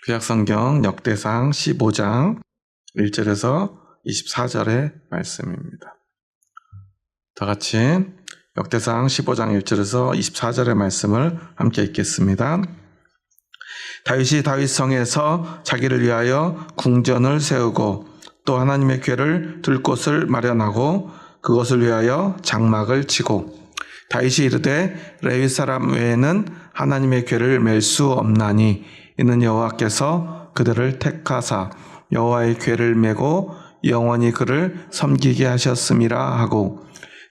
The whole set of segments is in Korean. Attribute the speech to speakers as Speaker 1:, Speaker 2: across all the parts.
Speaker 1: 구약성경 역대상 15장 1절에서 24절의 말씀입니다. 다 같이 역대상 15장 1절에서 24절의 말씀을 함께 읽겠습니다. 다윗이 다윗성에서 자기를 위하여 궁전을 세우고 또 하나님의 궤를 둘 곳을 마련하고 그것을 위하여 장막을 치고 다윗이 이르되 레위 사람 외에는 하나님의 궤를 맬 수 없나니 이는 여호와께서 그들을 택하사 여호와의 궤를 메고 영원히 그를 섬기게 하셨음이라 하고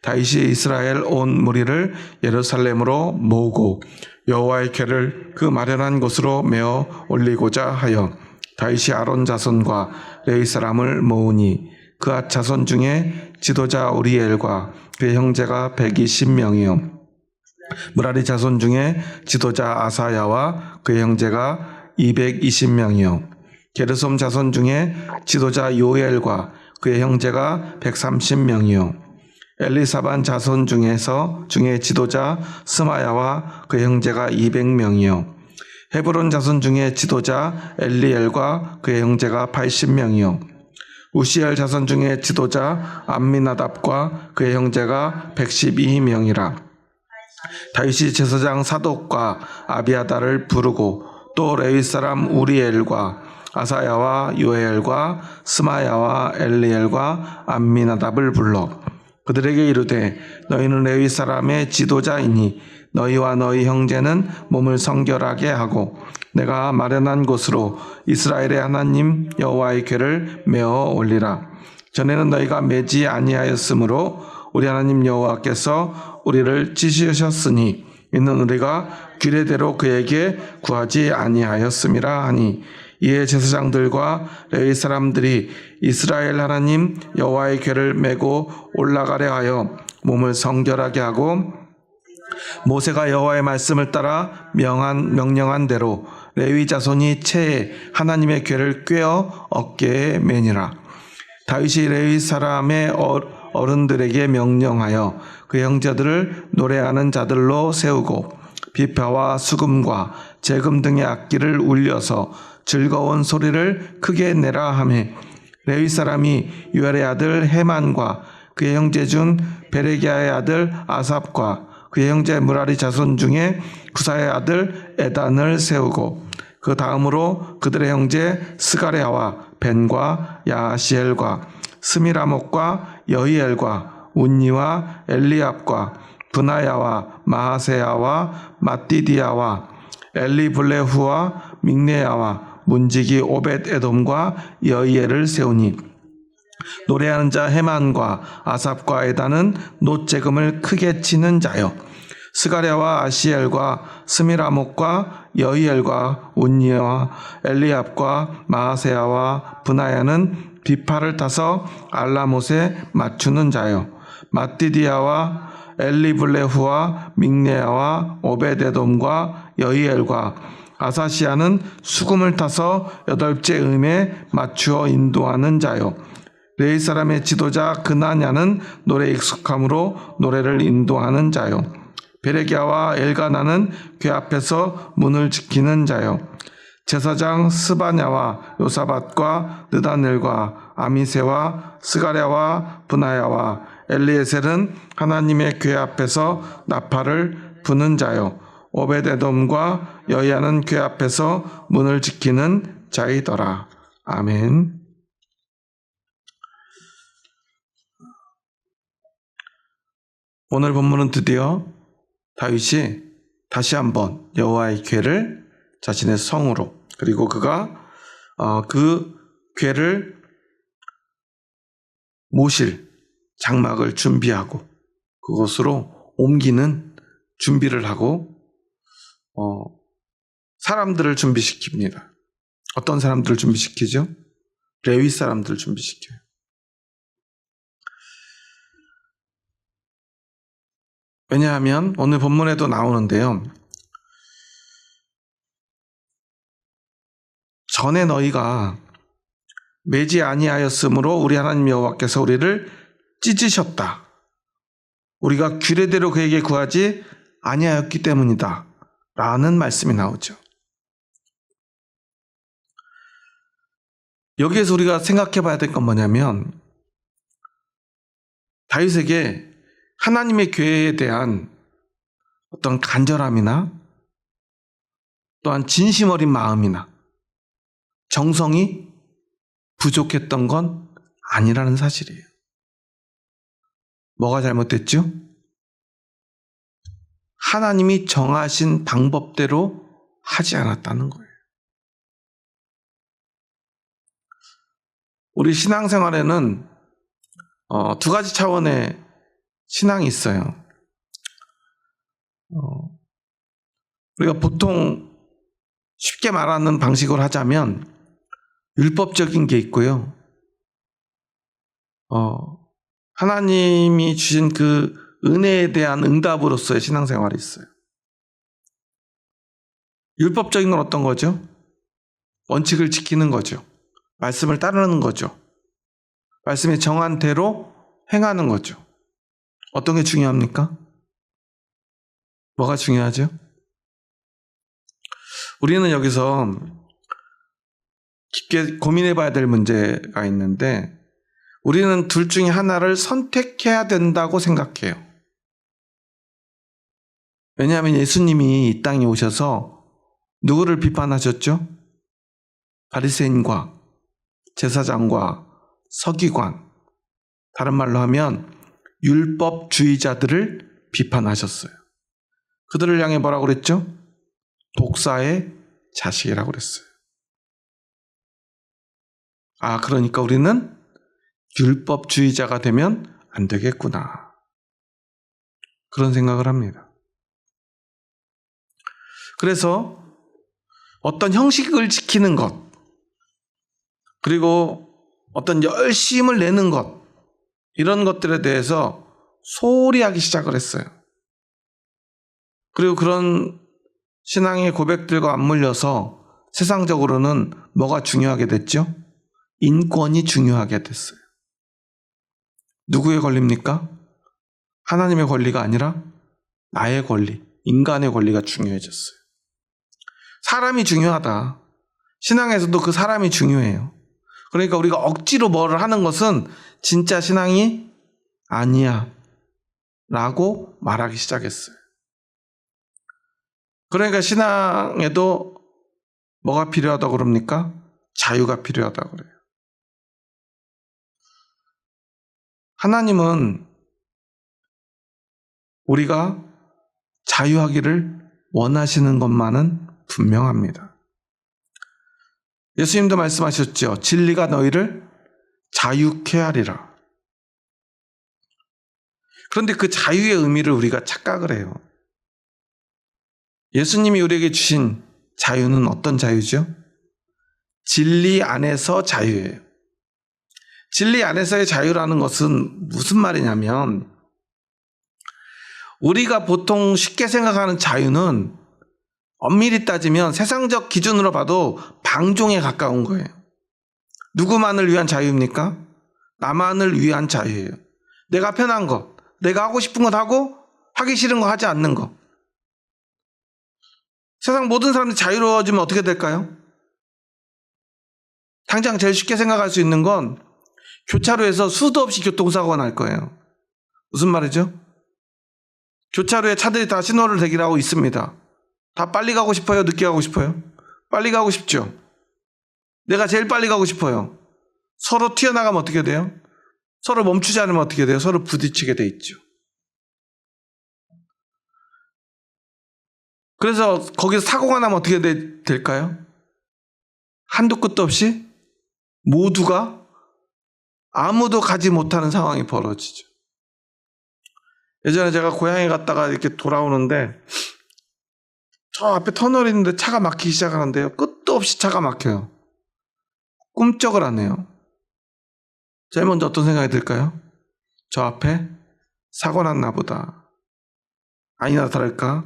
Speaker 1: 다윗이 이스라엘 온 무리를 예루살렘으로 모으고 여호와의 궤를 그 마련한 곳으로 메어 올리고자 하여 다윗이 아론 자손과 레위 사람을 모으니 그앗 자손 중에 지도자 우리엘과 그의 형제가 120명이요 므라리 자손 중에 지도자 아사야와 그의 형제가 220명이요 게르솜 자손 중에 지도자 요엘과 그의 형제가 130명이요 엘리사반 자손 중에 지도자 스마야와 그의 형제가 200명이요 헤브론 자손 중에 지도자 엘리엘과 그의 형제가 80명이요 우시엘 자손 중에 지도자 암미나답과 그의 형제가 112명이라 다윗이 제사장 사독과 아비아달을 부르고 또 레위 사람 우리엘과 아사야와 요엘과 스마야와 엘리엘과 암미나답을 불러 그들에게 이르되 너희는 레위 사람의 지도자이니 너희와 너희 형제는 몸을 성결하게 하고 내가 마련한 곳으로 이스라엘의 하나님 여호와의 궤를 메어 올리라. 전에는 너희가 매지 아니하였으므로 우리 하나님 여호와께서 우리를 찢으셨으니 이는 우리가 규례대로 그에게 구하지 아니하였음이라 하니 이에 제사장들과 레위 사람들이 이스라엘 하나님 여호와의 궤를 메고 올라가려 하여 몸을 성결하게 하고 모세가 여호와의 말씀을 따라 명령한 대로 레위 자손이 채에 하나님의 궤를 꿰어 어깨에 매니라. 다윗이 레위 사람의 어른들에게 명령하여 그 형제들을 노래하는 자들로 세우고 비파와 수금과 재금 등의 악기를 울려서 즐거운 소리를 크게 내라 하매 레위 사람이 유엘의 아들 헤만과 그의 형제 중 베레기야의 아들 아삽과 그의 형제 므라리 자손 중에 구사의 아들 에단을 세우고 그 다음으로 그들의 형제 스가랴와 벤과 야시엘과 스미라목과 여히엘과 운니와 엘리압과 브나야와 마하세야와 마띠디야와 엘리블레후와 믹네야와 문지기 오벳에돔과 여히엘을 세우니 노래하는 자 헤만과 아삽과 에단은 놋재금을 크게 치는 자요 스가랴와 아시엘과 스미라목과 여히엘과 운니와 엘리압과 마하세야와 브나야는 비파를 타서 알라못에 맞추는 자요 마띠디야와 엘리블레후와 믹네야와 오벳에돔과 여히엘과 아사시아는 수금을 타서 8째 음에 맞추어 인도하는 자요 레위 사람의 지도자 그나냐는 노래 익숙함으로 노래를 인도하는 자요 베레기야와 엘가나는 궤 앞에서 문을 지키는 자요 제사장 스바냐와 요사밧과 느다넬과 아미세와 스가랴와 브나야와 엘리에셀은 하나님의 궤 앞에서 나팔을 부는 자요 오벳에돔과 여히야는 궤 앞에서 문을 지키는 자이더라. 아멘. 오늘 본문은 드디어 다윗이 다시 한번 여호와의 궤를 자신의 성으로 그리고 그가 그 궤를 모실 장막을 준비하고 그곳으로 옮기는 준비를 하고 사람들을 준비시킵니다. 어떤 사람들을 준비시키죠? 레위 사람들을 준비시켜요. 왜냐하면 오늘 본문에도 나오는데요. 전에 너희가 매지 아니하였으므로 우리 하나님 여호와께서 우리를 찢으셨다. 우리가 규례대로 그에게 구하지 아니하였기 때문이다. 라는 말씀이 나오죠. 여기에서 우리가 생각해 봐야 될 건 뭐냐면 다윗에게 하나님의 계획에 대한 어떤 간절함이나 또한 진심 어린 마음이나 정성이 부족했던 건 아니라는 사실이에요. 뭐가 잘못됐죠? 하나님이 정하신 방법대로 하지 않았다는 거예요. 우리 신앙생활에는 두 가지 차원의 신앙이 있어요. 우리가 보통 쉽게 말하는 방식으로 하자면 율법적인 게 있고요. 하나님이 주신 그 은혜에 대한 응답으로서의 신앙생활이 있어요. 율법적인 건 어떤 거죠? 원칙을 지키는 거죠. 말씀을 따르는 거죠. 말씀이 정한 대로 행하는 거죠. 어떤 게 중요합니까? 뭐가 중요하죠? 우리는 여기서 깊게 고민해 봐야 될 문제가 있는데 우리는 둘 중에 하나를 선택해야 된다고 생각해요. 왜냐하면 예수님이 이 땅에 오셔서 누구를 비판하셨죠? 바리새인과 제사장과 서기관, 다른 말로 하면 율법주의자들을 비판하셨어요. 그들을 향해 뭐라고 그랬죠? 독사의 자식이라고 그랬어요. 그러니까 우리는 율법주의자가 되면 안 되겠구나. 그런 생각을 합니다. 그래서 어떤 형식을 지키는 것, 그리고 어떤 열심을 내는 것, 이런 것들에 대해서 소홀히 하기 시작을 했어요. 그리고 그런 신앙의 고백들과 맞물려서 세상적으로는 뭐가 중요하게 됐죠? 인권이 중요하게 됐어요. 누구의 권리입니까? 하나님의 권리가 아니라 나의 권리, 인간의 권리가 중요해졌어요. 사람이 중요하다. 신앙에서도 그 사람이 중요해요. 그러니까 우리가 억지로 뭐를 하는 것은 진짜 신앙이 아니야 라고 말하기 시작했어요. 그러니까 신앙에도 뭐가 필요하다고 그럽니까? 자유가 필요하다고 그래요. 하나님은 우리가 자유하기를 원하시는 것만은 분명합니다. 예수님도 말씀하셨죠. 진리가 너희를 자유케 하리라. 그런데 그 자유의 의미를 우리가 착각을 해요. 예수님이 우리에게 주신 자유는 어떤 자유죠? 진리 안에서 자유예요. 진리 안에서의 자유라는 것은 무슨 말이냐면 우리가 보통 쉽게 생각하는 자유는 엄밀히 따지면 세상적 기준으로 봐도 방종에 가까운 거예요. 누구만을 위한 자유입니까? 나만을 위한 자유예요. 내가 편한 것, 내가 하고 싶은 것 하고 하기 싫은 거 하지 않는 것. 세상 모든 사람들이 자유로워지면 어떻게 될까요? 당장 제일 쉽게 생각할 수 있는 건 교차로에서 수도 없이 교통사고가 날 거예요. 무슨 말이죠? 교차로에 차들이 다 신호를 대기하고 있습니다. 다 빨리 가고 싶어요? 늦게 가고 싶어요? 빨리 가고 싶죠? 내가 제일 빨리 가고 싶어요. 서로 튀어나가면 어떻게 돼요? 서로 멈추지 않으면 어떻게 돼요? 서로 부딪히게 돼 있죠. 그래서 거기서 사고가 나면 어떻게 될까요? 한도 끝도 없이 모두가 아무도 가지 못하는 상황이 벌어지죠. 예전에 제가 고향에 갔다가 이렇게 돌아오는데 저 앞에 터널이 있는데 차가 막히기 시작하는데요. 끝도 없이 차가 막혀요. 꿈쩍을 안 해요. 제일 먼저 어떤 생각이 들까요? 저 앞에 사고 났나 보다. 아니나 다를까?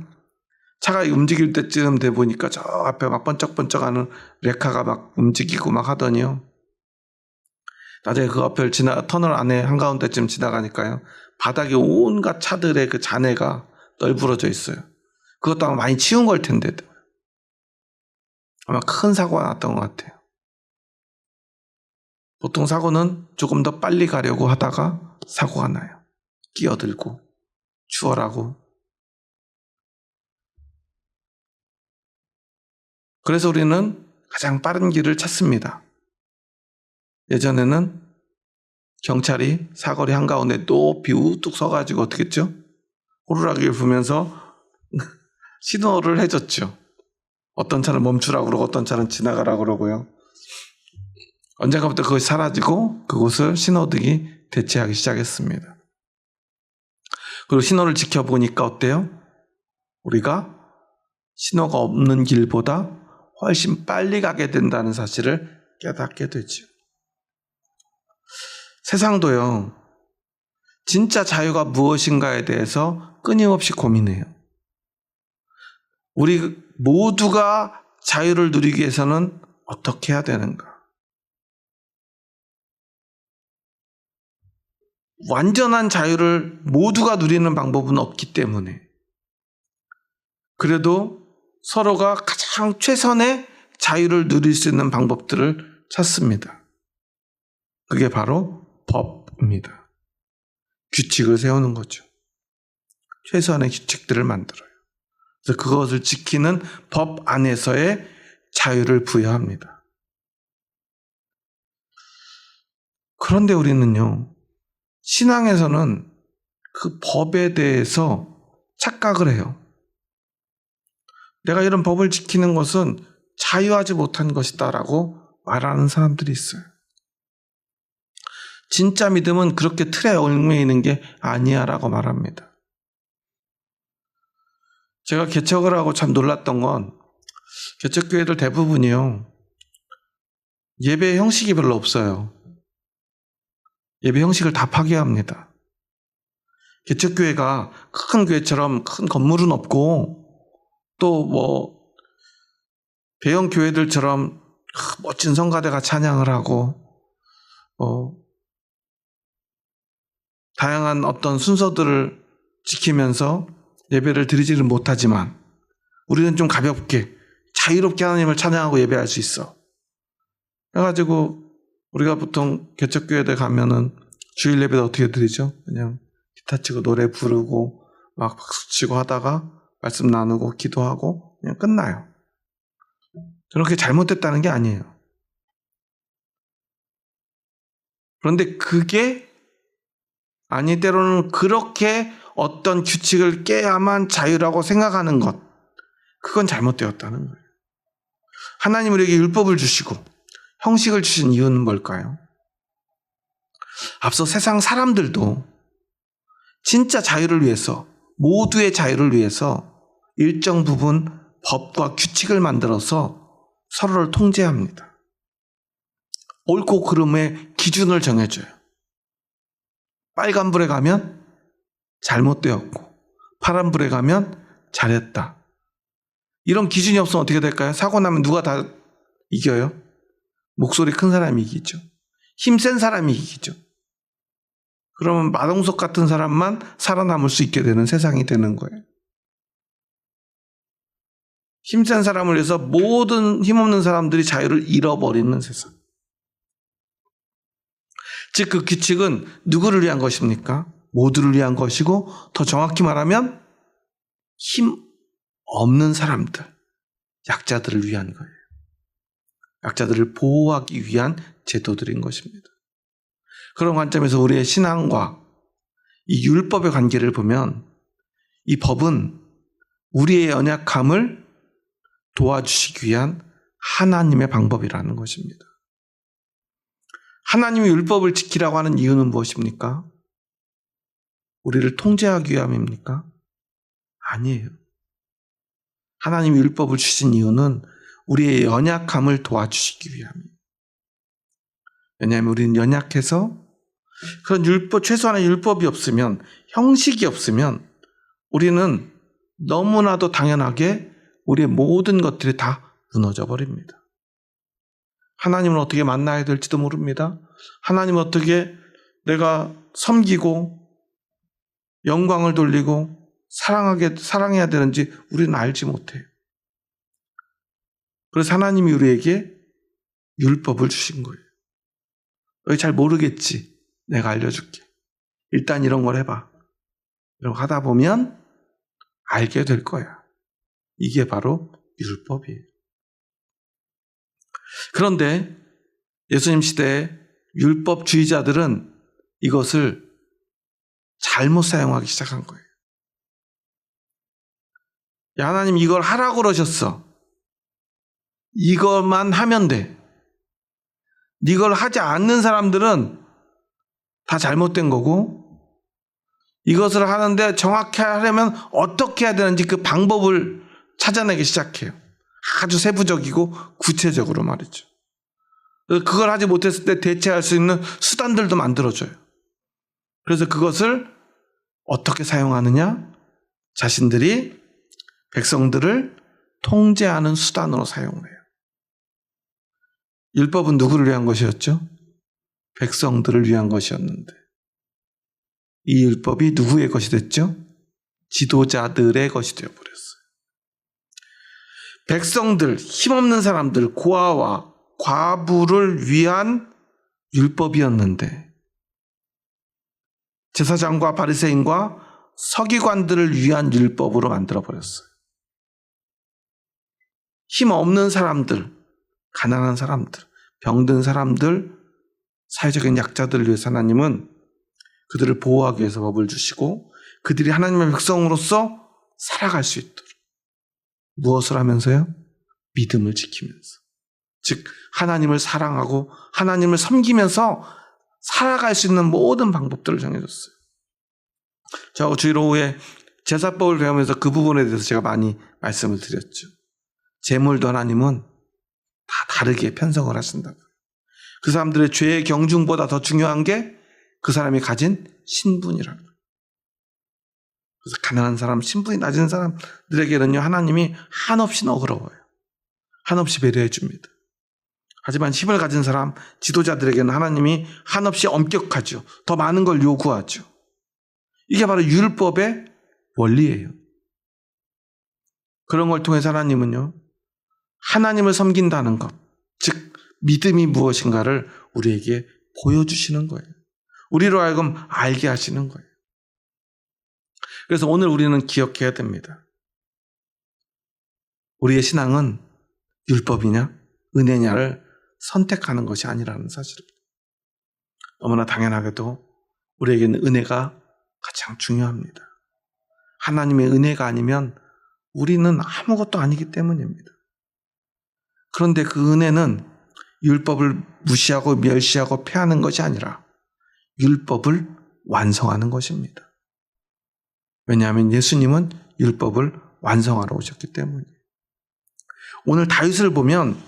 Speaker 1: 차가 움직일 때쯤 돼 보니까 저 앞에 막 번쩍번쩍하는 레카가 막 움직이고 막 하더니요. 나중에 그 앞을 터널 안에 한가운데쯤 지나가니까요. 바닥에 온갖 차들의 그 잔해가 널브러져 있어요. 그것도 아마 많이 치운 걸 텐데. 아마 큰 사고가 났던 것 같아요. 보통 사고는 조금 더 빨리 가려고 하다가 사고가 나요. 끼어들고 추월하고. 그래서 우리는 가장 빠른 길을 찾습니다. 예전에는 경찰이 사거리 한가운데 높이 우뚝 서가지고 어떻게 했죠? 호루라기를 불면서 신호를 해줬죠. 어떤 차는 멈추라고 그러고 어떤 차는 지나가라고 그러고요. 언젠가부터 그것이 사라지고 그곳을 신호등이 대체하기 시작했습니다. 그리고 신호를 지켜보니까 어때요? 우리가 신호가 없는 길보다 훨씬 빨리 가게 된다는 사실을 깨닫게 되죠. 세상도요, 진짜 자유가 무엇인가에 대해서 끊임없이 고민해요. 우리 모두가 자유를 누리기 위해서는 어떻게 해야 되는가? 완전한 자유를 모두가 누리는 방법은 없기 때문에 그래도 서로가 가장 최선의 자유를 누릴 수 있는 방법들을 찾습니다. 그게 바로 법입니다. 규칙을 세우는 거죠. 최소한의 규칙들을 만들어요. 그래서 그것을 지키는 법 안에서의 자유를 부여합니다. 그런데 우리는요, 신앙에서는 그 법에 대해서 착각을 해요. 내가 이런 법을 지키는 것은 자유하지 못한 것이다라고 말하는 사람들이 있어요. 진짜 믿음은 그렇게 틀에 얽매이는 게 아니야 라고 말합니다. 제가 개척을 하고 참 놀랐던 건 개척교회들 대부분이요, 예배 형식이 별로 없어요. 예배 형식을 다 파괴합니다. 개척교회가 큰 교회처럼 큰 건물은 없고 또 대형 교회들처럼 멋진 성가대가 찬양을 하고 다양한 어떤 순서들을 지키면서 예배를 드리지는 못하지만 우리는 좀 가볍게 자유롭게 하나님을 찬양하고 예배할 수 있어. 그래가지고 우리가 보통 개척교회들 가면은 주일 예배도 어떻게 드리죠? 그냥 기타 치고 노래 부르고 막 박수 치고 하다가 말씀 나누고 기도하고 그냥 끝나요. 저는 그게 잘못됐다는 게 아니에요. 그런데 그게 아니 때로는 그렇게 어떤 규칙을 깨야만 자유라고 생각하는 것, 그건 잘못되었다는 거예요. 하나님 우리에게 율법을 주시고 형식을 주신 이유는 뭘까요? 앞서 세상 사람들도 진짜 자유를 위해서, 모두의 자유를 위해서 일정 부분 법과 규칙을 만들어서 서로를 통제합니다. 옳고 그름의 기준을 정해줘요. 빨간불에 가면 잘못되었고 파란불에 가면 잘했다. 이런 기준이 없으면 어떻게 될까요? 사고 나면 누가 다 이겨요? 목소리 큰 사람이 이기죠. 힘센 사람이 이기죠. 그러면 마동석 같은 사람만 살아남을 수 있게 되는 세상이 되는 거예요. 힘센 사람을 위해서 모든 힘없는 사람들이 자유를 잃어버리는 세상. 즉 그 규칙은 누구를 위한 것입니까? 모두를 위한 것이고 더 정확히 말하면 힘 없는 사람들, 약자들을 위한 거예요. 약자들을 보호하기 위한 제도들인 것입니다. 그런 관점에서 우리의 신앙과 이 율법의 관계를 보면 이 법은 우리의 연약함을 도와주시기 위한 하나님의 방법이라는 것입니다. 하나님이 율법을 지키라고 하는 이유는 무엇입니까? 우리를 통제하기 위함입니까? 아니에요. 하나님이 율법을 주신 이유는 우리의 연약함을 도와주시기 위함입니다. 왜냐하면 우리는 연약해서 그런 율법, 최소한의 율법이 없으면, 형식이 없으면 우리는 너무나도 당연하게 우리의 모든 것들이 다 무너져 버립니다. 하나님을 어떻게 만나야 될지도 모릅니다. 하나님을 어떻게 내가 섬기고 영광을 돌리고 사랑해야 되는지 우리는 알지 못해요. 그래서 하나님이 우리에게 율법을 주신 거예요. 너희 잘 모르겠지. 내가 알려줄게. 일단 이런 걸 해봐. 이런 거 하다 보면 알게 될 거야. 이게 바로 율법이에요. 그런데 예수님 시대에 율법주의자들은 이것을 잘못 사용하기 시작한 거예요. 야, 하나님 이걸 하라고 그러셨어. 이것만 하면 돼. 이걸 하지 않는 사람들은 다 잘못된 거고, 이것을 하는데 정확히 하려면 어떻게 해야 되는지 그 방법을 찾아내기 시작해요. 아주 세부적이고 구체적으로 말이죠. 그걸 하지 못했을 때 대체할 수 있는 수단들도 만들어줘요. 그래서 그것을 어떻게 사용하느냐? 자신들이 백성들을 통제하는 수단으로 사용을 해요. 율법은 누구를 위한 것이었죠? 백성들을 위한 것이었는데 이 율법이 누구의 것이 됐죠? 지도자들의 것이 되어버렸어요. 백성들, 힘없는 사람들, 고아와 과부를 위한 율법이었는데 제사장과 바리새인과 서기관들을 위한 율법으로 만들어버렸어요. 힘없는 사람들, 가난한 사람들, 병든 사람들, 사회적인 약자들을 위해서 하나님은 그들을 보호하기 위해서 법을 주시고 그들이 하나님의 백성으로서 살아갈 수 있도록 무엇을 하면서요? 믿음을 지키면서, 즉 하나님을 사랑하고 하나님을 섬기면서 살아갈 수 있는 모든 방법들을 정해줬어요. 저 주일 오후에 제사법을 배우면서 그 부분에 대해서 제가 많이 말씀을 드렸죠. 제물도 하나님은 다 다르게 편성을 하신다고. 그 사람들의 죄의 경중보다 더 중요한 게 그 사람이 가진 신분이라는 거예요. 그래서 가난한 사람, 신분이 낮은 사람들에게는요, 하나님이 한없이 너그러워요. 한없이 배려해 줍니다. 하지만 힘을 가진 사람, 지도자들에게는 하나님이 한없이 엄격하죠. 더 많은 걸 요구하죠. 이게 바로 율법의 원리예요. 그런 걸 통해서 하나님은요, 하나님을 섬긴다는 것, 즉 믿음이 무엇인가를 우리에게 보여주시는 거예요. 우리로 하여금 알게 하시는 거예요. 그래서 오늘 우리는 기억해야 됩니다. 우리의 신앙은 율법이냐 은혜냐를 선택하는 것이 아니라는 사실을. 너무나 당연하게도 우리에게는 은혜가 가장 중요합니다. 하나님의 은혜가 아니면 우리는 아무것도 아니기 때문입니다. 그런데 그 은혜는 율법을 무시하고 멸시하고 폐하는 것이 아니라 율법을 완성하는 것입니다. 왜냐하면 예수님은 율법을 완성하러 오셨기 때문이에요. 오늘 다윗을 보면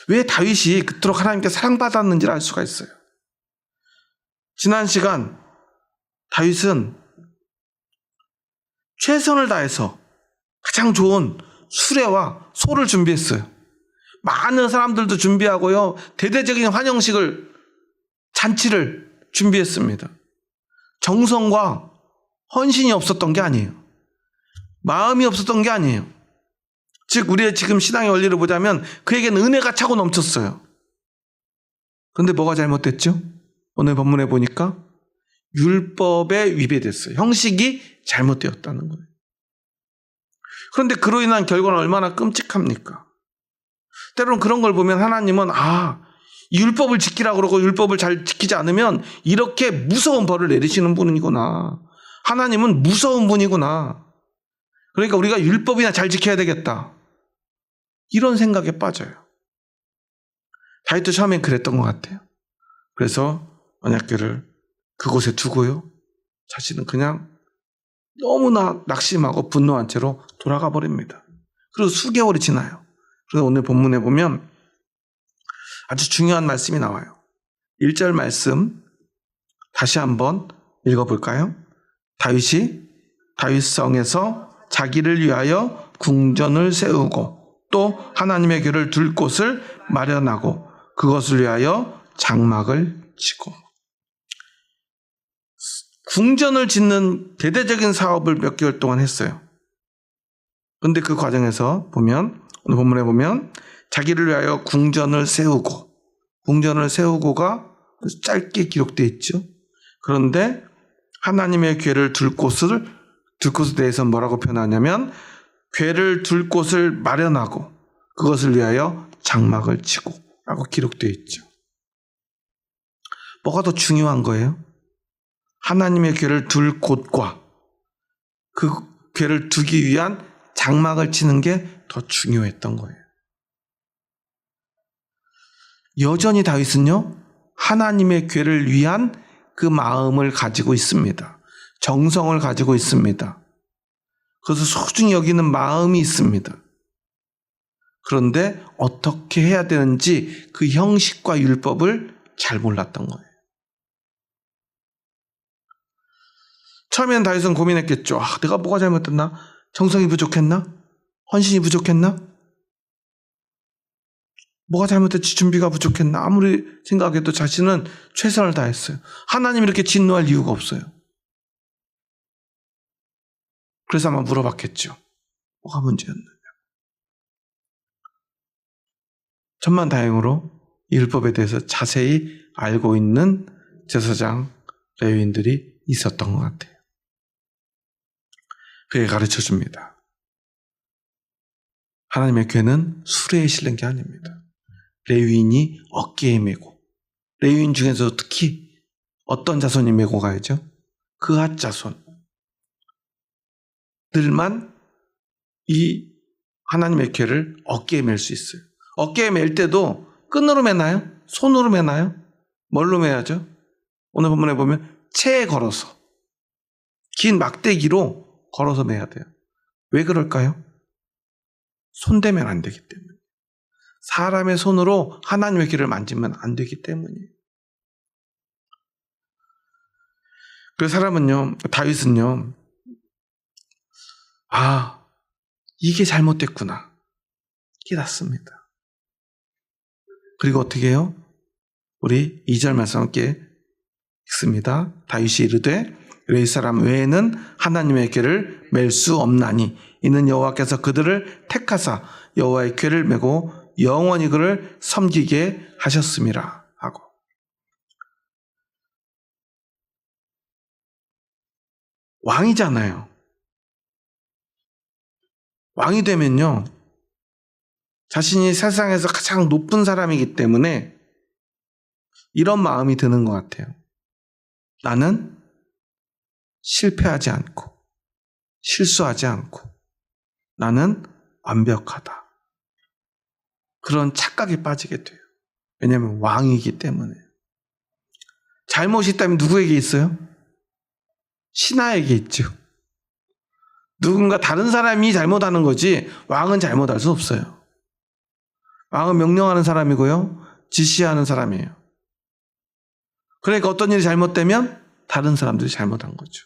Speaker 1: 왜 다윗이 그토록 하나님께 사랑받았는지를 알 수가 있어요. 지난 시간 다윗은 최선을 다해서 가장 좋은 수레와 소를 준비했어요. 많은 사람들도 준비하고요, 대대적인 환영식을, 잔치를 준비했습니다. 정성과 헌신이 없었던 게 아니에요. 마음이 없었던 게 아니에요. 즉 우리의 지금 신앙의 원리를 보자면 그에게는 은혜가 차고 넘쳤어요. 그런데 뭐가 잘못됐죠? 오늘 본문에 보니까 율법에 위배됐어요. 형식이 잘못되었다는 거예요. 그런데 그로 인한 결과는 얼마나 끔찍합니까? 때로는 그런 걸 보면 하나님은 이 율법을 지키라고 그러고 율법을 잘 지키지 않으면 이렇게 무서운 벌을 내리시는 분이구나. 하나님은 무서운 분이구나. 그러니까 우리가 율법이나 잘 지켜야 되겠다. 이런 생각에 빠져요. 다윗도 처음엔 그랬던 것 같아요. 그래서 언약궤를 그곳에 두고요, 자신은 그냥 너무나 낙심하고 분노한 채로 돌아가 버립니다. 그리고 수개월이 지나요. 그래서 오늘 본문에 보면 아주 중요한 말씀이 나와요. 1절 말씀 다시 한번 읽어볼까요? 다윗이 다윗성에서 자기를 위하여 궁전을 세우고 또 하나님의 궤를 둘 곳을 마련하고 그것을 위하여 장막을 치고. 궁전을 짓는 대대적인 사업을 몇 개월 동안 했어요. 그런데 그 과정에서 보면, 오늘 본문에 보면 자기를 위하여 궁전을 세우고가 짧게 기록되어 있죠. 그런데 하나님의 궤를 둘 곳에 대해서 뭐라고 표현하냐면 궤를 둘 곳을 마련하고 그것을 위하여 장막을 치고 라고 기록되어 있죠. 뭐가 더 중요한 거예요? 하나님의 궤를 둘 곳과 그 궤를 두기 위한 장막을 치는 게 더 중요했던 거예요. 여전히 다윗은요, 하나님의 궤를 위한 그 마음을 가지고 있습니다. 정성을 가지고 있습니다. 그것을 소중히 여기는 마음이 있습니다. 그런데 어떻게 해야 되는지 그 형식과 율법을 잘 몰랐던 거예요. 처음에는 다윗은 고민했겠죠. 내가 뭐가 잘못됐나? 정성이 부족했나? 헌신이 부족했나? 뭐가 잘못됐지? 준비가 부족했나? 아무리 생각해도 자신은 최선을 다했어요. 하나님 이렇게 진노할 이유가 없어요. 그래서 아마 물어봤겠죠. 뭐가 문제였느냐? 천만다행으로 이 율법에 대해서 자세히 알고 있는 제사장, 레위인들이 있었던 것 같아요. 그게 가르쳐 줍니다. 하나님의 궤는 수레에 실는 게 아닙니다. 레위인이 어깨에 메고, 레위인 중에서 특히 어떤 자손이 메고 가야죠? 그앗 자손들만 이 하나님의 궤를 어깨에 맬 수 있어요. 어깨에 맬 때도 끈으로 매나요? 손으로 매나요? 뭘로 매야죠? 오늘 본문에 보면 채에 걸어서 긴 막대기로 걸어서 매야 돼요. 왜 그럴까요? 손대면 안 되기 때문에. 사람의 손으로 하나님의 궤를 만지면 안 되기 때문이에요. 그 사람은요, 다윗은요, 이게 잘못됐구나 깨닫습니다. 그리고 어떻게 해요? 우리 2절 말씀 함께 읽습니다. 다윗이 이르되 레위 사람 외에는 하나님의 궤를 맬 수 없나니 이는 여호와께서 그들을 택하사 여호와의 궤를 메고 영원히 그를 섬기게 하셨음이라 하고. 왕이잖아요. 왕이 되면요, 자신이 세상에서 가장 높은 사람이기 때문에 이런 마음이 드는 것 같아요. 나는 실패하지 않고 실수하지 않고 나는 완벽하다. 그런 착각에 빠지게 돼요. 왜냐하면 왕이기 때문에. 잘못이 있다면 누구에게 있어요? 신하에게 있죠. 누군가 다른 사람이 잘못하는 거지 왕은 잘못할 수 없어요. 왕은 명령하는 사람이고요, 지시하는 사람이에요. 그러니까 어떤 일이 잘못되면 다른 사람들이 잘못한 거죠.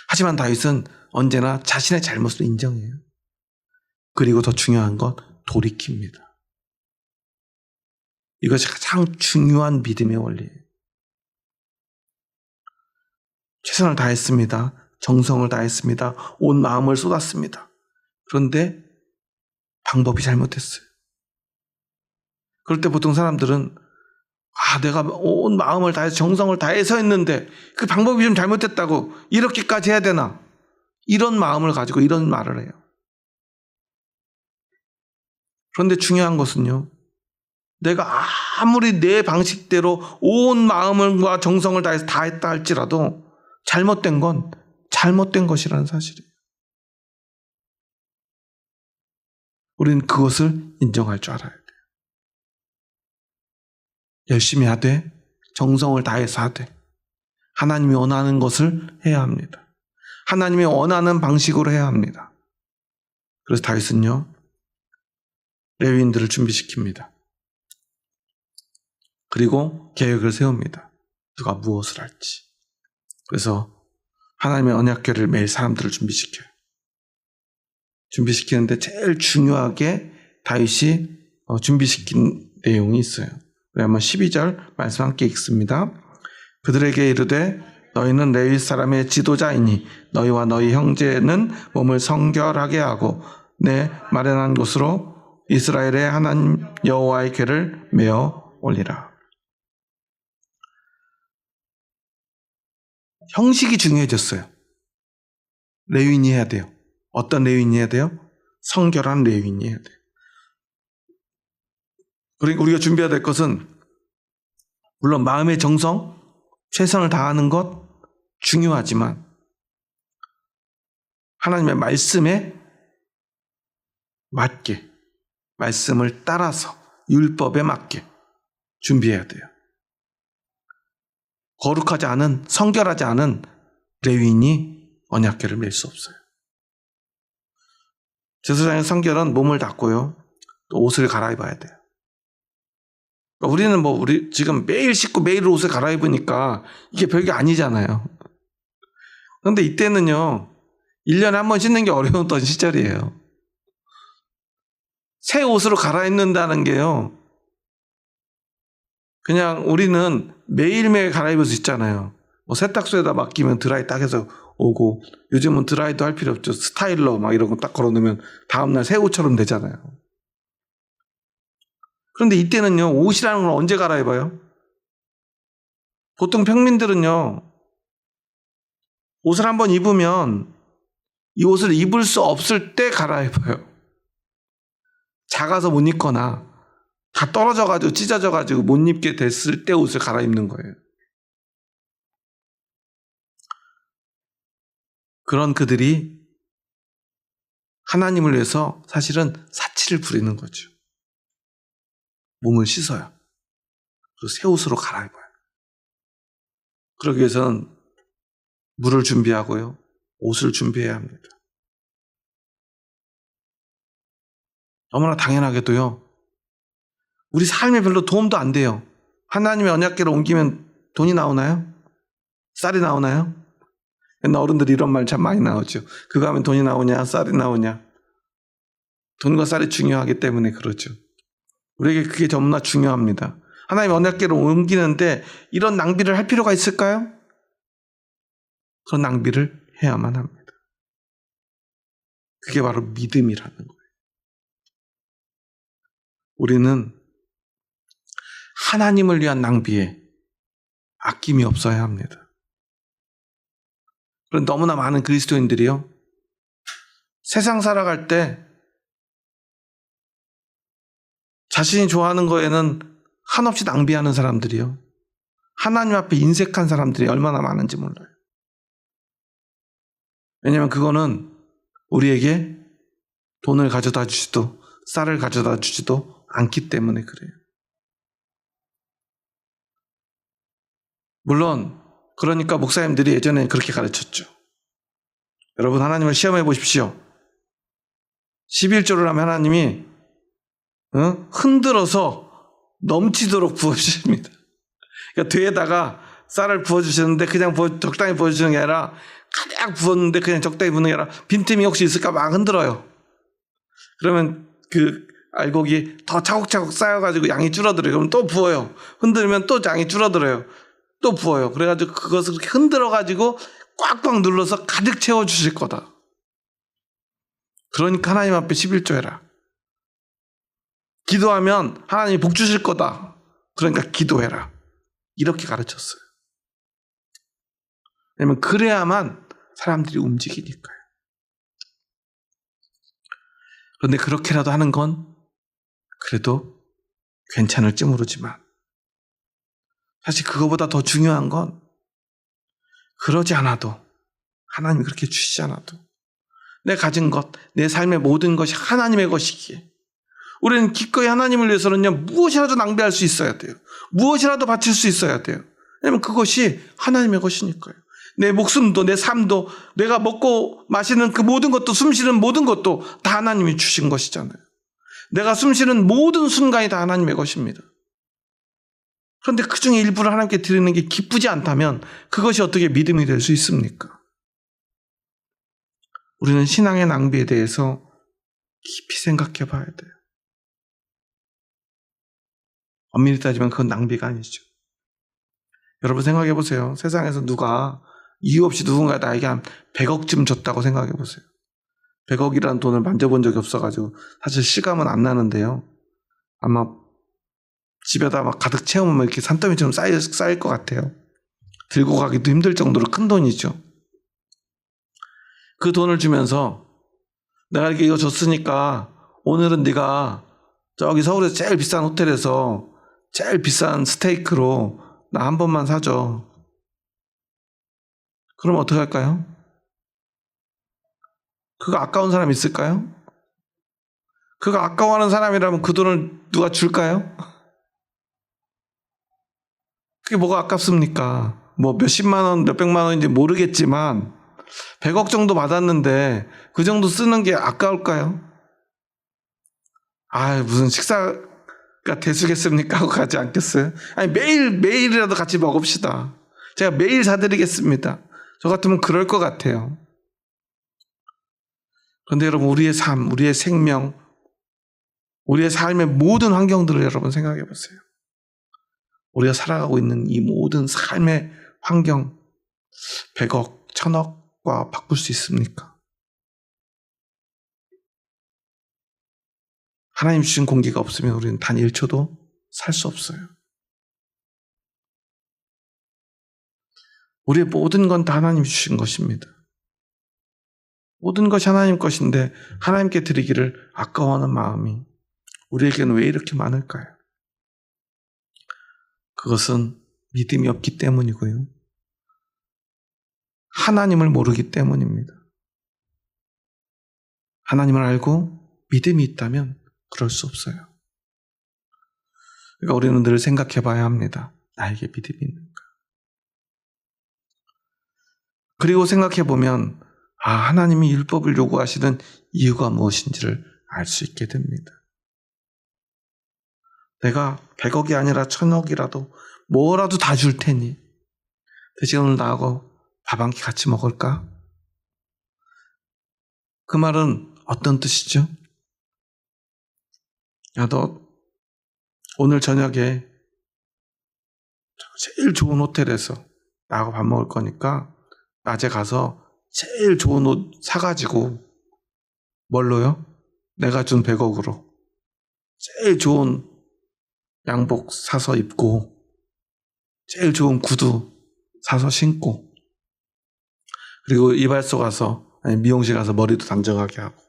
Speaker 1: 하지만 다윗은 언제나 자신의 잘못을 인정해요. 그리고 더 중요한 건 돌이킵니다. 이것이 가장 중요한 믿음의 원리예요. 최선을 다했습니다. 정성을 다했습니다. 온 마음을 쏟았습니다. 그런데 방법이 잘못했어요. 그럴 때 보통 사람들은 내가 온 마음을 다해서 정성을 다해서 했는데 그 방법이 좀 잘못됐다고 이렇게까지 해야 되나? 이런 마음을 가지고 이런 말을 해요. 그런데 중요한 것은요, 내가 아무리 내 방식대로 온 마음과 정성을 다해서 다 했다 할지라도 잘못된 건 잘못된 것이라는 사실이에요. 우리는 그것을 인정할 줄 알아야 돼요. 열심히 하되 정성을 다해서 하되 하나님이 원하는 것을 해야 합니다. 하나님이 원하는 방식으로 해야 합니다. 그래서 다윗은요, 레위인들을 준비시킵니다. 그리고 계획을 세웁니다. 누가 무엇을 할지. 그래서 하나님의 언약궤를 매일 사람들을 준비시켜요. 준비시키는데 제일 중요하게 다윗이 준비시킨 내용이 있어요. 우리 한번 12절 말씀 함께 읽습니다. 그들에게 이르되 너희는 레위 사람의 지도자이니 너희와 너희 형제는 몸을 성결하게 하고 내 마련한 곳으로 이스라엘의 하나님 여호와의 궤를 메어 올리라. 형식이 중요해졌어요. 레위인이 해야 돼요. 어떤 레위인이 해야 돼요? 성결한 레위인이 해야 돼요. 그러니까 우리가 준비해야 될 것은 물론 마음의 정성, 최선을 다하는 것 중요하지만 하나님의 말씀에 맞게, 말씀을 따라서 율법에 맞게 준비해야 돼요. 거룩하지 않은, 성결하지 않은 레위인이 언약궤를 맬 수 없어요. 제사장의 성결은 몸을 닦고요, 또 옷을 갈아입어야 돼요. 우리는 우리 지금 매일 씻고 매일 옷을 갈아입으니까 이게 별게 아니잖아요. 그런데 이때는요, 1년에 한 번 씻는 게 어려웠던 시절이에요. 새 옷으로 갈아입는다는 게요, 그냥 우리는 매일매일 갈아입을 수 있잖아요. 세탁소에다 맡기면 드라이 딱 해서 오고, 요즘은 드라이도 할 필요 없죠. 스타일러 막 이런 거 딱 걸어놓으면 다음날 새 옷처럼 되잖아요. 그런데 이때는요, 옷이라는 걸 언제 갈아입어요? 보통 평민들은요, 옷을 한번 입으면 이 옷을 입을 수 없을 때 갈아입어요. 작아서 못 입거나 다 떨어져가지고 찢어져가지고 못 입게 됐을 때 옷을 갈아입는 거예요. 그런 그들이 하나님을 위해서 사실은 사치를 부리는 거죠. 몸을 씻어요. 그리고 새 옷으로 갈아입어요. 그러기 위해서는 물을 준비하고요, 옷을 준비해야 합니다. 너무나 당연하게도요, 우리 삶에 별로 도움도 안 돼요. 하나님의 언약궤를 옮기면 돈이 나오나요? 쌀이 나오나요? 옛날 어른들이 이런 말 참 많이 나오죠. 그거 하면 돈이 나오냐, 쌀이 나오냐. 돈과 쌀이 중요하기 때문에 그러죠. 우리에게 그게 너무나 중요합니다. 하나님의 언약궤를 옮기는데 이런 낭비를 할 필요가 있을까요? 그런 낭비를 해야만 합니다. 그게 바로 믿음이라는 거예요. 우리는 하나님을 위한 낭비에 아낌이 없어야 합니다. 그런데 너무나 많은 그리스도인들이요, 세상 살아갈 때 자신이 좋아하는 거에는 한없이 낭비하는 사람들이요, 하나님 앞에 인색한 사람들이 얼마나 많은지 몰라요. 왜냐하면 그거는 우리에게 돈을 가져다 주지도 쌀을 가져다 주지도 않기 때문에 그래요. 물론 그러니까 목사님들이 예전에 그렇게 가르쳤죠. 여러분, 하나님을 시험해 보십시오. 11조를 하면 하나님이 흔들어서 넘치도록 부어주십니다. 그러니까 뒤에다가 쌀을 부어주시는데 그냥 적당히 부어주시는 게 아니라 가득 부었는데 그냥 적당히 부는 게 아니라 빈틈이 혹시 있을까 막 흔들어요. 그러면 그 알곡이 더 차곡차곡 쌓여가지고 양이 줄어들어요. 그럼 또 부어요. 흔들면 또 양이 줄어들어요. 또 부어요. 그래가지고 그것을 그렇게 흔들어가지고 꽉꽉 눌러서 가득 채워주실 거다. 그러니까 하나님 앞에 11조 해라. 기도하면 하나님이 복 주실 거다. 그러니까 기도해라. 이렇게 가르쳤어요. 왜냐면 그래야만 사람들이 움직이니까요. 그런데 그렇게라도 하는 건 그래도 괜찮을지 모르지만 사실 그거보다 더 중요한 건 그러지 않아도, 하나님이 그렇게 주시지 않아도 내 가진 것, 내 삶의 모든 것이 하나님의 것이기에 우리는 기꺼이 하나님을 위해서는요, 무엇이라도 낭비할 수 있어야 돼요. 무엇이라도 바칠 수 있어야 돼요. 왜냐하면 그것이 하나님의 것이니까요. 내 목숨도 내 삶도 내가 먹고 마시는 그 모든 것도, 숨쉬는 모든 것도 다 하나님이 주신 것이잖아요. 내가 숨쉬는 모든 순간이 다 하나님의 것입니다. 그런데 그 중에 일부를 하나님께 드리는 게 기쁘지 않다면 그것이 어떻게 믿음이 될 수 있습니까? 우리는 신앙의 낭비에 대해서 깊이 생각해 봐야 돼요. 엄밀히 따지면 그건 낭비가 아니죠. 여러분 생각해 보세요. 세상에서 누가 이유 없이 누군가 나에게 한 100억쯤 줬다고 생각해 보세요. 100억이라는 돈을 만져본 적이 없어가지고 사실 실감은 안 나는데요. 아마 집에다 막 가득 채우면 이렇게 산더미처럼 쌓일 것 같아요. 들고 가기도 힘들 정도로 큰 돈이죠. 그 돈을 주면서 내가 이렇게 이거 줬으니까 오늘은 네가 저기 서울에서 제일 비싼 호텔에서 제일 비싼 스테이크로 나 한 번만 사줘. 그럼 어떻게 할까요? 그거 아까운 사람 있을까요? 그거 아까워하는 사람이라면 그 돈을 누가 줄까요? 그게 뭐가 아깝습니까? 뭐 몇십만 원, 몇백만 원인지 모르겠지만 100억 정도 받았는데 그 정도 쓰는 게 아까울까요? 무슨 식사가 대수겠습니까? 하고 가지 않겠어요? 아니, 매일이라도 같이 먹읍시다. 제가 매일 사드리겠습니다. 저 같으면 그럴 것 같아요. 그런데 여러분, 우리의 삶, 우리의 생명, 우리의 삶의 모든 환경들을 여러분 생각해 보세요. 우리가 살아가고 있는 이 모든 삶의 환경, 100억, 1000억과 바꿀 수 있습니까? 하나님 주신 공기가 없으면 우리는 단 1초도 살 수 없어요. 우리의 모든 건 다 하나님 주신 것입니다. 모든 것이 하나님 것인데 하나님께 드리기를 아까워하는 마음이 우리에게는 왜 이렇게 많을까요? 그것은 믿음이 없기 때문이고요. 하나님을 모르기 때문입니다. 하나님을 알고 믿음이 있다면 그럴 수 없어요. 그러니까 우리는 늘 생각해 봐야 합니다. 나에게 믿음이 있는가? 그리고 생각해 보면 하나님이 율법을 요구하시는 이유가 무엇인지를 알 수 있게 됩니다. 내가 100억이 아니라 1000억이라도 뭐라도 다 줄 테니 대신 오늘 나하고 밥 한 끼 같이 먹을까? 그 말은 어떤 뜻이죠? 야, 너 오늘 저녁에 제일 좋은 호텔에서 나하고 밥 먹을 거니까 낮에 가서 제일 좋은 옷 사가지고 뭘로요? 내가 준 100억으로 제일 좋은 양복 사서 입고 제일 좋은 구두 사서 신고 그리고 이발소 가서 아니 미용실 가서 머리도 단정하게 하고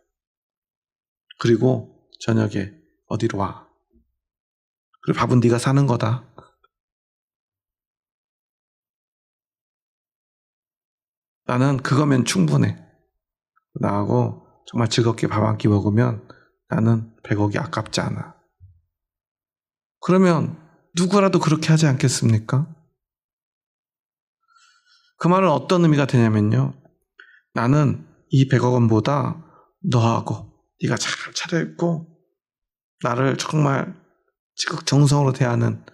Speaker 1: 그리고 저녁에 어디로 와. 그리고 밥은 네가 사는 거다. 나는 그거면 충분해. 나하고 정말 즐겁게 밥 한 끼 먹으면 나는 100억이 아깝지 않아. 그러면 누구라도 그렇게 하지 않겠습니까? 그 말은 어떤 의미가 되냐면요. 나는 이 100억 원보다 너하고 네가 잘 차려입고 나를 정말 지극정성으로 대하는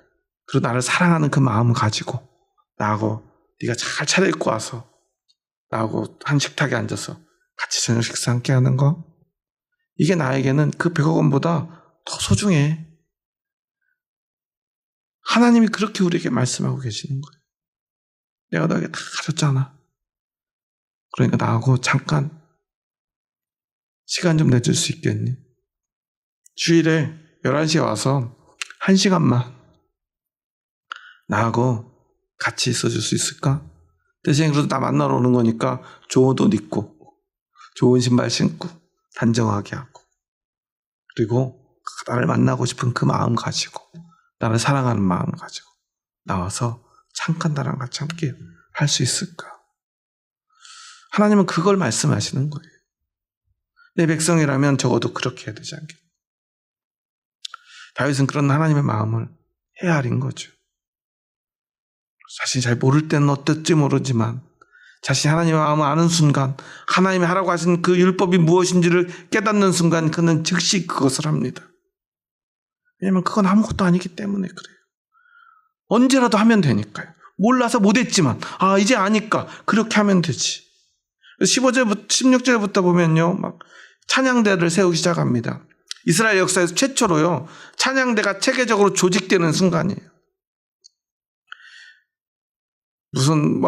Speaker 1: 그리고 나를 사랑하는 그 마음을 가지고 나하고 네가 잘 차려입고 와서 나하고 한 식탁에 앉아서 같이 저녁 식사 함께 하는 거 이게 나에게는 그 100억 원보다 더 소중해. 하나님이 그렇게 우리에게 말씀하고 계시는 거예요. 내가 너에게 다 가졌잖아. 그러니까 나하고 잠깐 시간 좀 내줄 수 있겠니? 주일에 11시에 와서 1시간만 나하고 같이 있어줄 수 있을까? 대신 그래도 나 만나러 오는 거니까 좋은 옷 입고 좋은 신발 신고 단정하게 하고 그리고 나를 만나고 싶은 그 마음 가지고 나를 사랑하는 마음 가지고 나와서 잠깐 나랑 같이 함께 할 수 있을까? 하나님은 그걸 말씀하시는 거예요. 내 백성이라면 적어도 그렇게 해야 되지 않겠냐. 다윗은 그런 하나님의 마음을 헤아린 거죠. 자신이 잘 모를 때는 어떨지 모르지만 자신이 하나님의 마음을 아는 순간 하나님이 하라고 하신 그 율법이 무엇인지를 깨닫는 순간 그는 즉시 그것을 합니다. 왜냐하면 그건 아무것도 아니기 때문에 그래요. 언제라도 하면 되니까요. 몰라서 못했지만 이제 아니까 그렇게 하면 되지. 15절부터 16절부터 보면요, 막 찬양대를 세우기 시작합니다. 이스라엘 역사에서 최초로요 찬양대가 체계적으로 조직되는 순간이에요. 무슨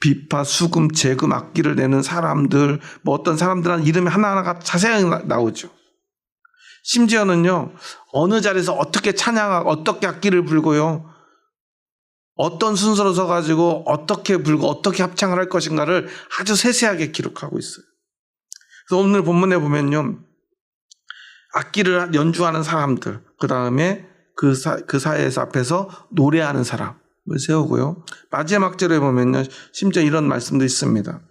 Speaker 1: 비파, 수금, 재금, 악기를 내는 사람들, 어떤 사람들한 이름이 하나하나가 자세하게 나오죠. 심지어는요, 어느 자리에서 어떻게 찬양하고 어떻게 악기를 불고요, 어떤 순서로 서가지고 어떻게 불고 어떻게 합창을 할 것인가를 아주 세세하게 기록하고 있어요. 그래서 오늘 본문에 보면요, 악기를 연주하는 사람들, 그 다음에 그 사회에서 앞에서 노래하는 사람을 세우고요. 마지막 절에 보면요, 심지어 이런 말씀도 있습니다.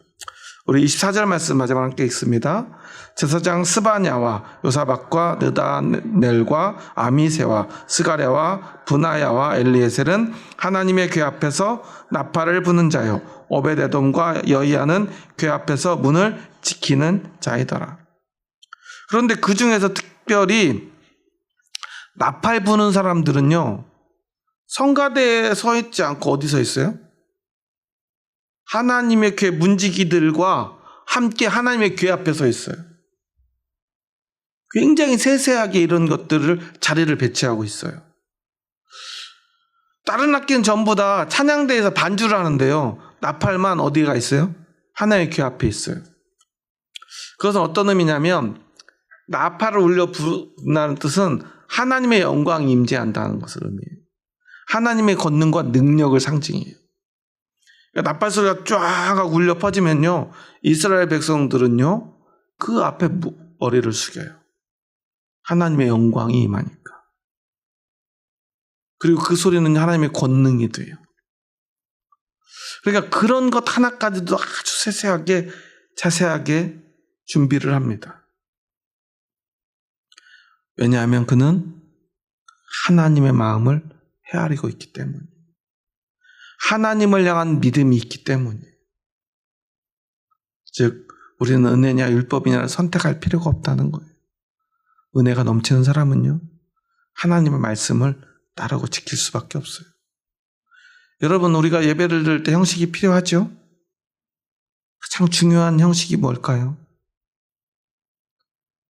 Speaker 1: 우리 24절 말씀 마지막 함께 읽습니다. 제사장 스바냐와 요사박과 느다넬과 아미세와 스가랴와 분하야와 엘리에셀은 하나님의 궤 앞에서 나팔을 부는 자요, 오베데돔과 여이야는 궤 앞에서 문을 지키는 자이더라. 그런데 그 중에서 특별히 나팔 부는 사람들은요, 성가대에 서 있지 않고 어디 서 있어요? 하나님의 궤 문지기들과 함께 하나님의 궤 앞에 서 있어요. 굉장히 세세하게 이런 것들을 자리를 배치하고 있어요. 다른 악기는 전부 다 찬양대에서 반주를 하는데요, 나팔만 어디가 있어요? 하나님의 궤 앞에 있어요. 그것은 어떤 의미냐면, 나팔을 울려 부른다는 뜻은 하나님의 영광이 임재한다는 것을 의미해요. 하나님의 권능과 능력을 상징해요. 그러니까 나팔 소리가 쫙 하고 울려 퍼지면요, 이스라엘 백성들은요, 그 앞에 머리를 숙여요. 하나님의 영광이 임하니까. 그리고 그 소리는 하나님의 권능이 돼요. 그러니까 그런 것 하나까지도 아주 세세하게 자세하게 준비를 합니다. 왜냐하면 그는 하나님의 마음을 헤아리고 있기 때문이에요. 하나님을 향한 믿음이 있기 때문이에요. 즉, 우리는 은혜냐 율법이냐를 선택할 필요가 없다는 거예요. 은혜가 넘치는 사람은요, 하나님의 말씀을 따르고 지킬 수밖에 없어요. 여러분, 우리가 예배를 드릴 때 형식이 필요하죠? 가장 중요한 형식이 뭘까요?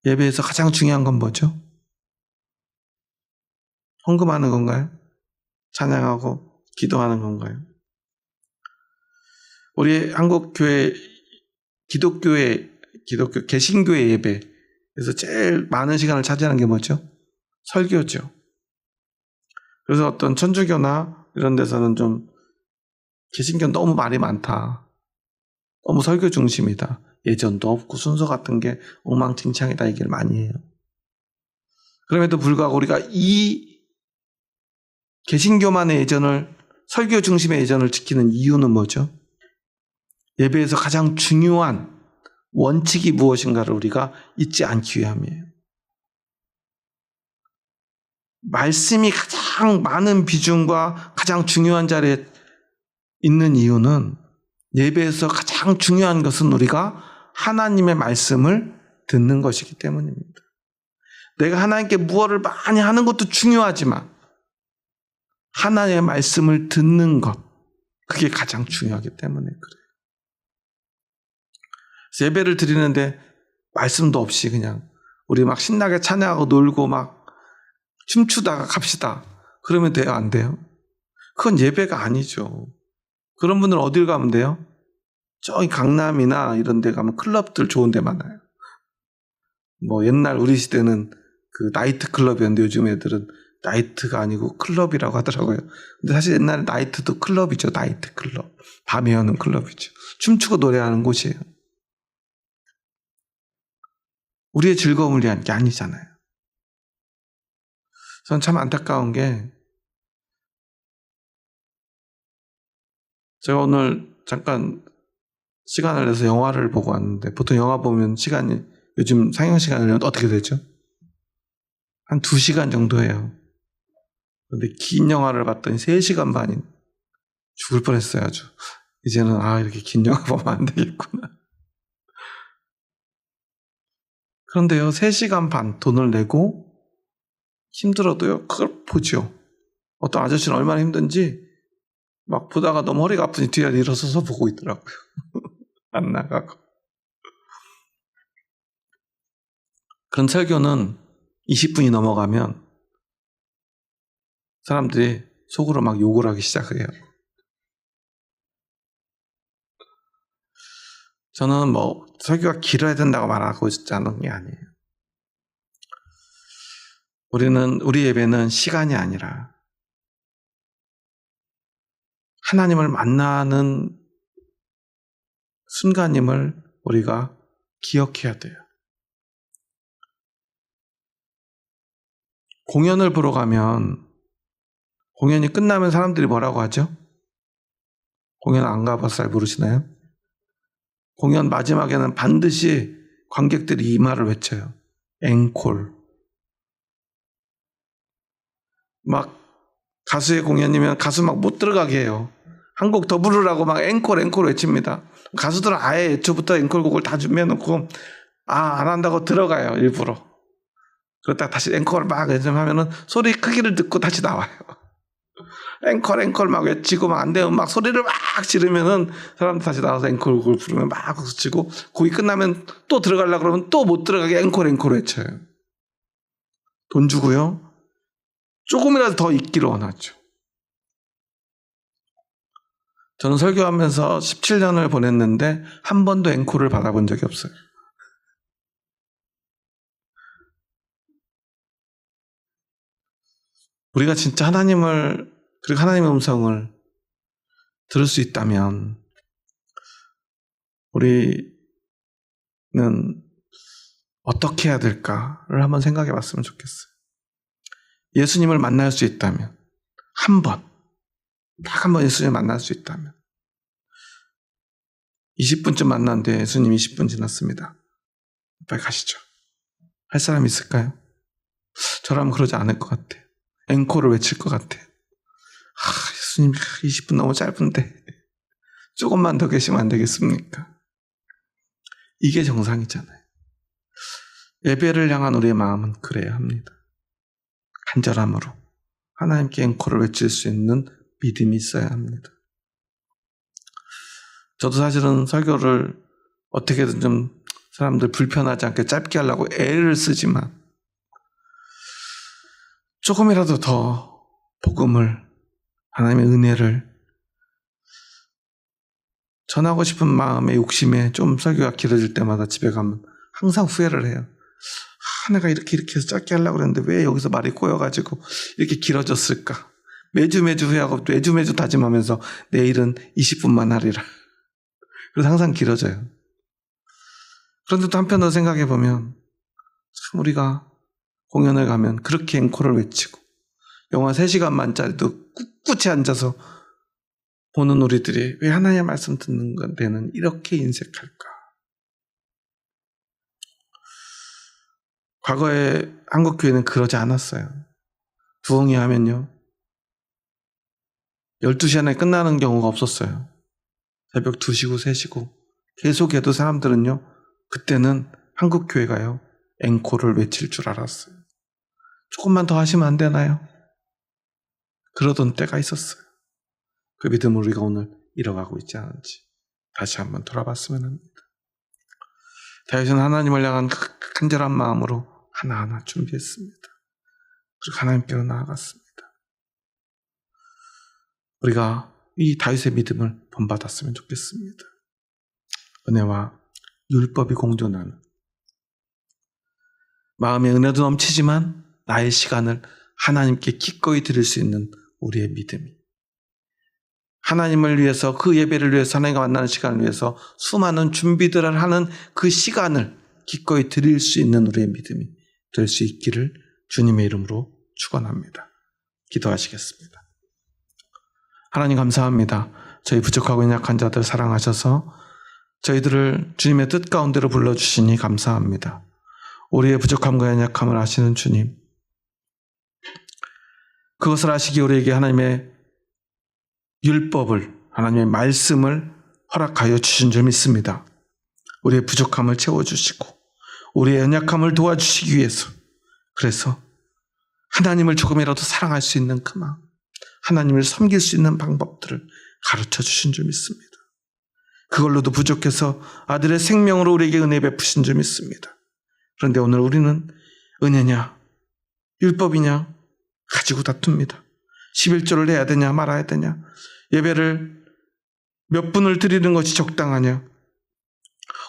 Speaker 1: 예배에서 가장 중요한 건 뭐죠? 헌금하는 건가요? 찬양하고 기도하는 건가요? 우리 한국교회 기독교 개신교회 예배에서 제일 많은 시간을 차지하는 게 뭐죠? 설교죠. 그래서 어떤 천주교나 이런 데서는 좀 개신교는 너무 말이 많다, 너무 설교 중심이다, 예전도 없고 순서 같은 게 엉망진창이다 얘기를 많이 해요. 그럼에도 불구하고 우리가 이 개신교만의 예전을, 설교 중심의 예전을 지키는 이유는 뭐죠? 예배에서 가장 중요한 원칙이 무엇인가를 우리가 잊지 않기 위함이에요. 말씀이 가장 많은 비중과 가장 중요한 자리에 있는 이유는, 예배에서 가장 중요한 것은 우리가 하나님의 말씀을 듣는 것이기 때문입니다. 내가 하나님께 무엇을 많이 하는 것도 중요하지만 하나님의 말씀을 듣는 것, 그게 가장 중요하기 때문에 그래요. 그래서 예배를 드리는데 말씀도 없이 그냥 우리 막 신나게 찬양하고 놀고 막 춤추다가 갑시다, 그러면 돼요? 안 돼요? 그건 예배가 아니죠. 그런 분들은 어딜 가면 돼요? 저기 강남이나 이런 데 가면 클럽들 좋은 데 많아요. 뭐 옛날 우리 시대는 그 나이트 클럽이었는데 요즘 애들은 나이트가 아니고 클럽이라고 하더라고요. 근데 사실 옛날에 나이트도 클럽이죠. 나이트 클럽. 밤에 여는 클럽이죠. 춤추고 노래하는 곳이에요. 우리의 즐거움을 위한 게 아니잖아요. 전 참 안타까운 게, 제가 오늘 잠깐 시간을 내서 영화를 보고 왔는데, 보통 영화 보면 시간이, 요즘 상영 시간은 어떻게 되죠? 한 2시간 정도 해요. 근데 긴 영화를 봤더니 3시간 반인, 죽을 뻔했어요. 아주. 이제는 이렇게 긴 영화 보면 안 되겠구나. 그런데요, 3시간 반 돈을 내고 힘들어도요, 그걸 보죠. 어떤 아저씨는 얼마나 힘든지 막 보다가 너무 허리가 아프니 뒤에 일어서서 보고 있더라고요. 안 나가고. 그런 설교는 20분이 넘어가면 사람들이 속으로 막 욕을 하기 시작해요. 저는 뭐 설교가 길어야 된다고 말하고 있지 않은 게 아니에요. 우리 예배는 시간이 아니라 하나님을 만나는 순간임을 우리가 기억해야 돼요. 공연을 보러 가면 공연이 끝나면 사람들이 뭐라고 하죠? 공연 안 가봐서 잘 모르시나요? 공연 마지막에는 반드시 관객들이 이 말을 외쳐요. 앵콜. 막 가수의 공연이면 가수 막 못 들어가게 해요. 한 곡 더 부르라고 막 앵콜 외칩니다. 가수들은 아예 애초부터 앵콜곡을 다 준비해놓고 안 한다고 들어가요. 일부러. 그러다가 다시 앵콜을 막 하면은 소리 크기를 듣고 다시 나와요. 앵콜 막 외치고 막 안 되면 막 소리를 막 지르면은 사람들 다시 나와서 앵콜곡을 부르면 막 박수 치고 곡이 끝나면 또 들어가려고 그러면 또 못 들어가게 앵콜 외쳐요. 돈 주고요. 조금이라도 더 있기를 원하죠. 저는 설교하면서 17년을 보냈는데 한 번도 앵콜을 받아본 적이 없어요. 우리가 진짜 하나님을 그리고 하나님의 음성을 들을 수 있다면 우리는 어떻게 해야 될까를 한번 생각해 봤으면 좋겠어요. 예수님을 만날 수 있다면 딱 한 번 예수님을 만날 수 있다면 20분쯤 만났는데 예수님 20분 지났습니다. 빨리 가시죠. 할 사람 있을까요? 저라면 그러지 않을 것 같아요. 앵콜을 외칠 것 같아요. 예수님 20분 너무 짧은데 조금만 더 계시면 안 되겠습니까? 이게 정상이잖아요. 예배를 향한 우리의 마음은 그래야 합니다. 간절함으로 하나님께 앵콜을 외칠 수 있는 믿음이 있어야 합니다. 저도 사실은 설교를 어떻게든 좀 사람들 불편하지 않게 짧게 하려고 애를 쓰지만 조금이라도 더 복음을, 하나님의 은혜를 전하고 싶은 마음의 욕심에 좀 설교가 길어질 때마다 집에 가면 항상 후회를 해요. 내가 이렇게 해서 짧게 하려고 그랬는데 왜 여기서 말이 꼬여가지고 이렇게 길어졌을까? 매주 후회하고 매주 다짐하면서 내일은 20분만 하리라. 그래서 항상 길어져요. 그런데 또 한편으로 생각해 보면 참 우리가 공연을 가면 그렇게 앵콜을 외치고 영화 3시간만짜리도 꿋꿋이 앉아서 보는 우리들이 왜 하나님의 말씀 듣는 데는 이렇게 인색할까? 과거에 한국교회는 그러지 않았어요. 부흥회 하면요 12시 안에 끝나는 경우가 없었어요. 새벽 2시고 3시고 계속해도 사람들은요 그때는 한국교회가요 앵콜을 외칠 줄 알았어요. 조금만 더 하시면 안 되나요? 그러던 때가 있었어요. 그 믿음을 우리가 오늘 잃어가고 있지 않은지 다시 한번 돌아봤으면 합니다. 다윗은 하나님을 향한 간절한 마음으로 하나하나 준비했습니다. 그리고 하나님께로 나아갔습니다. 우리가 이 다윗의 믿음을 본받았으면 좋겠습니다. 은혜와 율법이 공존하는 마음의 은혜도 넘치지만 나의 시간을 하나님께 기꺼이 드릴 수 있는 우리의 믿음이 하나님을 위해서 그 예배를 위해서 하나님과 만나는 시간을 위해서 수많은 준비들을 하는 그 시간을 기꺼이 드릴 수 있는 우리의 믿음이 될 수 있기를 주님의 이름으로 축원합니다. 기도하시겠습니다. 하나님 감사합니다. 저희 부족하고 연약한 자들 사랑하셔서 저희들을 주님의 뜻 가운데로 불러주시니 감사합니다. 우리의 부족함과 연약함을 아시는 주님, 그것을 아시기에 우리에게 하나님의 율법을, 하나님의 말씀을 허락하여 주신 줄 믿습니다. 우리의 부족함을 채워주시고 우리의 연약함을 도와주시기 위해서, 그래서 하나님을 조금이라도 사랑할 수 있는 그 마음, 하나님을 섬길 수 있는 방법들을 가르쳐 주신 줄 믿습니다. 그걸로도 부족해서 아들의 생명으로 우리에게 은혜 베푸신 줄 믿습니다. 그런데 오늘 우리는 은혜냐 율법이냐 가지고 다툽니다. 11조를 해야 되냐 말아야 되냐, 예배를 몇 분을 드리는 것이 적당하냐,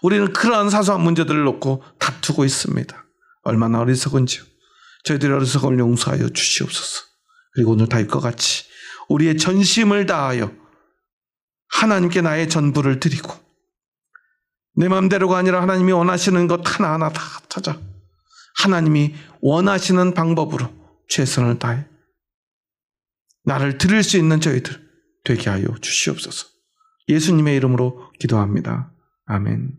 Speaker 1: 우리는 그러한 사소한 문제들을 놓고 다투고 있습니다. 얼마나 어리석은지요. 저희들의 어리석음을 용서하여 주시옵소서. 그리고 오늘 다윗과 같이 우리의 전심을 다하여 하나님께 나의 전부를 드리고 내 마음대로가 아니라 하나님이 원하시는 것 하나하나 다 찾아 하나님이 원하시는 방법으로 최선을 다해 나를 들을 수 있는 저희들 되게 하여 주시옵소서. 예수님의 이름으로 기도합니다. 아멘.